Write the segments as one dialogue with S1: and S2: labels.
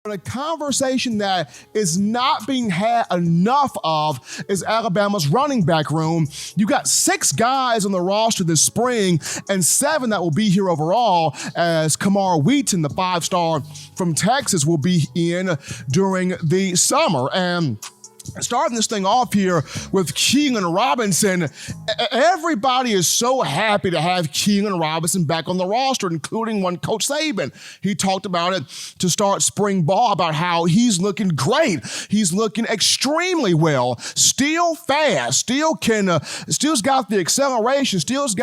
S1: The conversation that is not being had enough of is Alabama's running back room. You got 6 guys on the roster this spring and 7 that will be here overall, as Kamar Wheaton, the 5-star from Texas, will be in during the summer. And starting this thing off here with Keilan Robinson, everybody is so happy to have Keilan Robinson back on the roster, including one Coach Saban. He talked about it to start spring ball, about how he's looking great. He's looking extremely well, still fast, still's got the acceleration,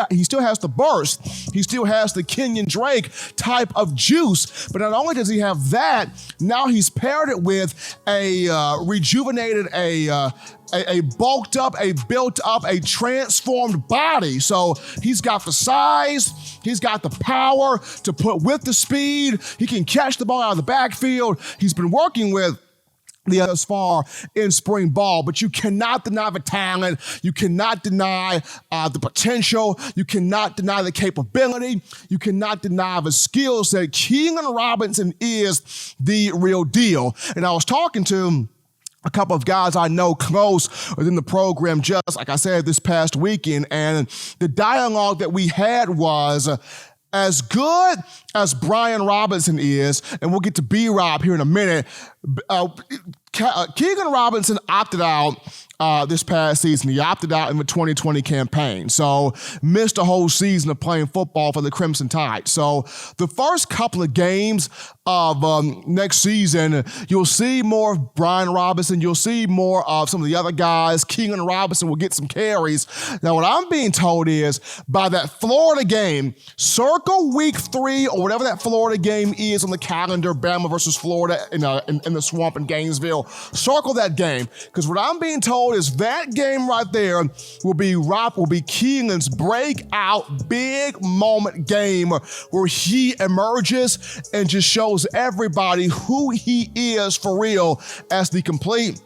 S1: he still has the burst, he still has the Kenyon Drake type of juice. But not only does he have that, now he's paired it with a rejuvenated, a bulked up, a built up, a transformed body. So he's got the size, he's got the power to put with the speed, he can catch the ball out of the backfield. He's been working with the others far in spring ball, but you cannot deny the talent, you cannot deny the potential, you cannot deny the capability, you cannot deny the skill set. Keilan Robinson is the real deal. And I was talking to a couple of guys I know close within the program, just like I said, this past weekend, and the dialogue that we had was, as good as Brian Robinson is, and we'll get to B-Rob here in a minute, Keilan Robinson opted out this past season. He opted out in the 2020 campaign, so missed a whole season of playing football for the Crimson Tide. So the first couple of games of next season, you'll see more of Brian Robinson. You'll see more of some of the other guys. Keilan Robinson will get some carries. Now, what I'm being told is, by that Florida game, circle week 3 or whatever that Florida game is on the calendar, Bama versus Florida in the Swamp in Gainesville, circle that game, because what I'm being told is that game right there will be Keilan's breakout big moment game, where he emerges and just shows everybody who he is for real as the complete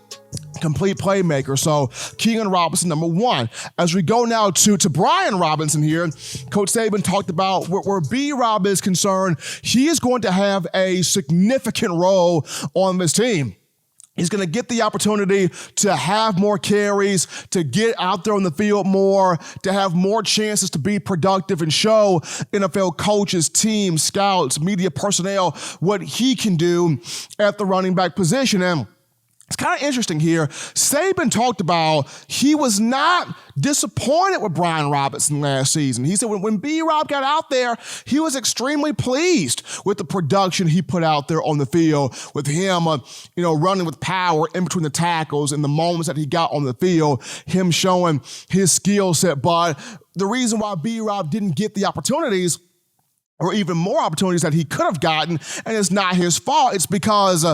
S1: playmaker. So Keilan Robinson, number 1. As we go now to Brian Robinson here, Coach Saban talked about where B-Rob is concerned, he is going to have a significant role on this team. He's going to get the opportunity to have more carries, to get out there on the field more, to have more chances to be productive and show NFL coaches, teams, scouts, media personnel what he can do at the running back position. And it's kind of interesting here. Saban talked about he was not disappointed with Brian Robinson last season. He said when B-Rob got out there, he was extremely pleased with the production he put out there on the field, with him running with power in between the tackles and the moments that he got on the field, him showing his skill set. But the reason why B-Rob didn't get the opportunities, or even more opportunities that he could have gotten, and it's not his fault, it's because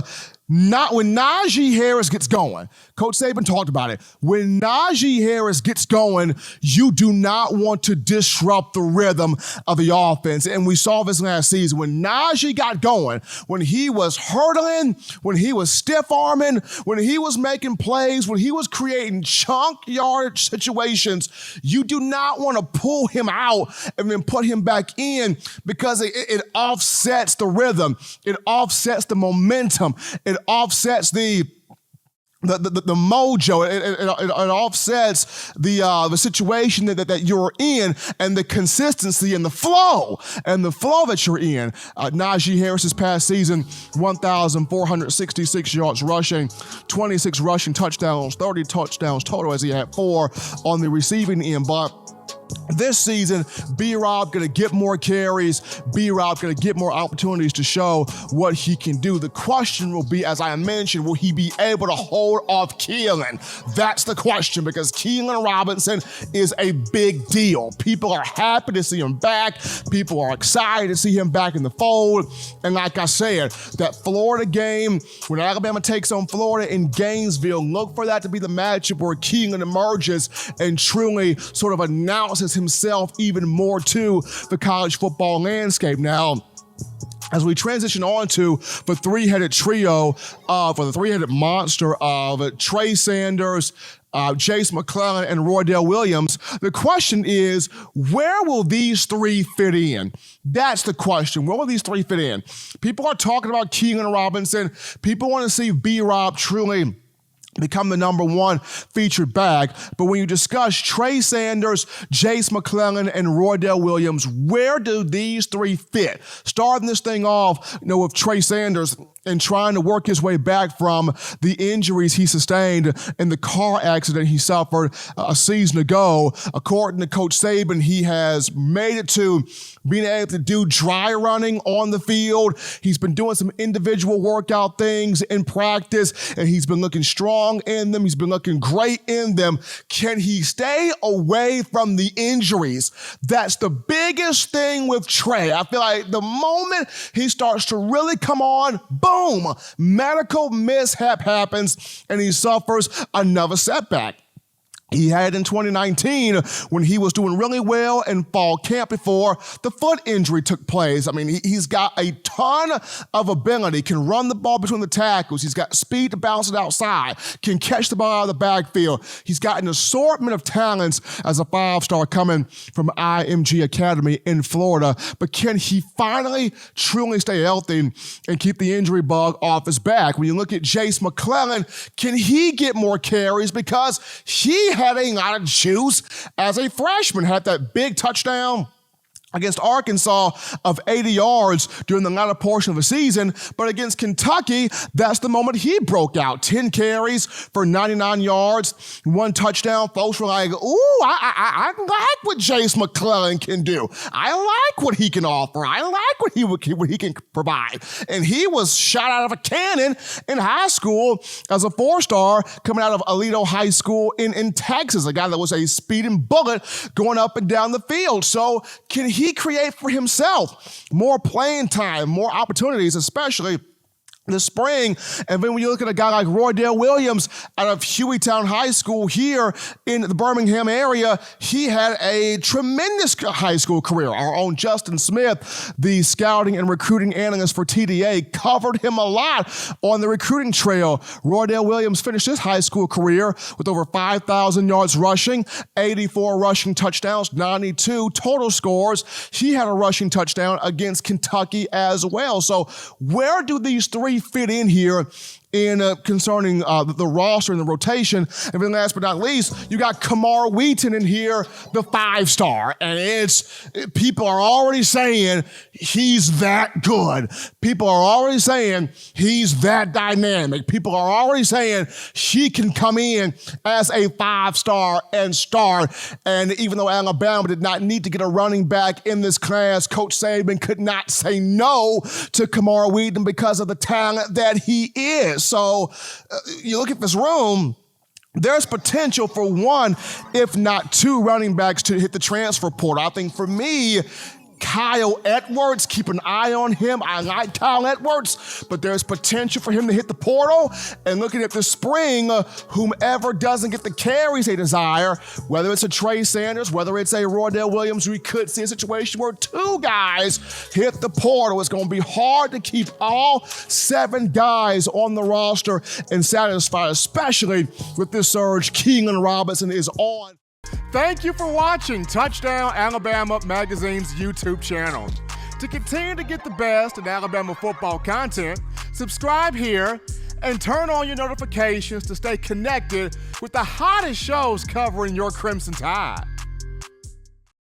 S1: not when Najee Harris gets going. Coach Saban talked about it. When Najee Harris gets going, you do not want to disrupt the rhythm of the offense. And we saw this last season. When Najee got going, when he was hurdling, when he was stiff-arming, when he was making plays, when he was creating chunk yardage situations, you do not want to pull him out and then put him back in, because it offsets the rhythm. It offsets the momentum. It offsets the mojo. It offsets the situation that you're in, and the consistency and the flow that you're in. Najee Harris this past season, 1,466 yards rushing, 26 rushing touchdowns, 30 touchdowns total, as he had 4 on the receiving end. But this season, B-Rob going to get more carries. B-Rob going to get more opportunities to show what he can do. The question will be, as I mentioned, will he be able to hold off Keilan? That's the question, because Keilan Robinson is a big deal. People are happy to see him back. People are excited to see him back in the fold. And like I said, that Florida game, when Alabama takes on Florida in Gainesville, look for that to be the matchup where Keilan emerges and truly sort of announces himself even more to the college football landscape. Now, as we transition on to the three-headed trio, for the three-headed monster of Trey Sanders, Jace McClellan, and Roydell Williams. The question is, where will these three fit in? That's the question. Where will these three fit in? People are talking about Keilan Robinson. People want to see B-Rob truly become the number one featured back. But when you discuss Trey Sanders, Jace McClellan, and Roydell Williams, where do these three fit? Starting this thing off, with Trey Sanders and trying to work his way back from the injuries he sustained in the car accident he suffered a season ago. According to Coach Saban, he has made it to being able to do dry running on the field. He's been doing some individual workout things in practice, and he's been looking strong in them. He's been looking great in them. Can he stay away from the injuries? That's the biggest thing with Trey. I feel like the moment he starts to really come on, boom, medical mishap happens and he suffers another setback. He had in 2019 when he was doing really well in fall camp before the foot injury took place. I mean, he's got a ton of ability, can run the ball between the tackles. He's got speed to bounce it outside, can catch the ball out of the backfield. He's got an assortment of talents as a five-star coming from IMG Academy in Florida. But can he finally truly stay healthy and keep the injury bug off his back? When you look at Jace McClellan, can he get more carries? Because he had a lot of juice as a freshman, had that big touchdown against Arkansas of 80 yards during the latter portion of the season. But against Kentucky, that's the moment he broke out. 10 carries for 99 yards, 1 touchdown. Folks were like, ooh, I like what Jace McClellan can do. I like what he can offer. I like what he can provide. And he was shot out of a cannon in high school as a 4-star coming out of Alito High School in Texas, a guy that was a speeding bullet going up and down the field. So can he create for himself more playing time, more opportunities, especially this spring? And then when you look at a guy like Roydell Williams out of Hueytown High School here in the Birmingham area, he had a tremendous high school career. Our own Justin Smith, the scouting and recruiting analyst for TDA, covered him a lot on the recruiting trail. Roydell Williams finished his high school career with over 5,000 yards rushing, 84 rushing touchdowns, 92 total scores. He had a rushing touchdown against Kentucky as well. So where do these three fit in here in concerning the roster and the rotation? And then last but not least, you got Kamar Wheaton in here, the 5-star. And people are already saying he's that good. People are already saying he's that dynamic. People are already saying he can come in as a 5-star and start. And even though Alabama did not need to get a running back in this class, Coach Saban could not say no to Kamar Wheaton because of the talent that he is. So you look at this room, there's potential for 1, if not 2 running backs to hit the transfer portal. I think for me, Kyle Edwards, keep an eye on him. I like Kyle Edwards, but there's potential for him to hit the portal. And looking at the spring, whomever doesn't get the carries they desire, whether it's a Trey Sanders, whether it's a Roydell Williams, we could see a situation where 2 guys hit the portal. It's going to be hard to keep all 7 guys on the roster and satisfied, especially with this surge. Keilan Robinson is on. Thank you for watching Touchdown Alabama Magazine's YouTube channel. To continue to get the best in Alabama football content, subscribe here and turn on your notifications to stay connected with the hottest shows covering your Crimson Tide.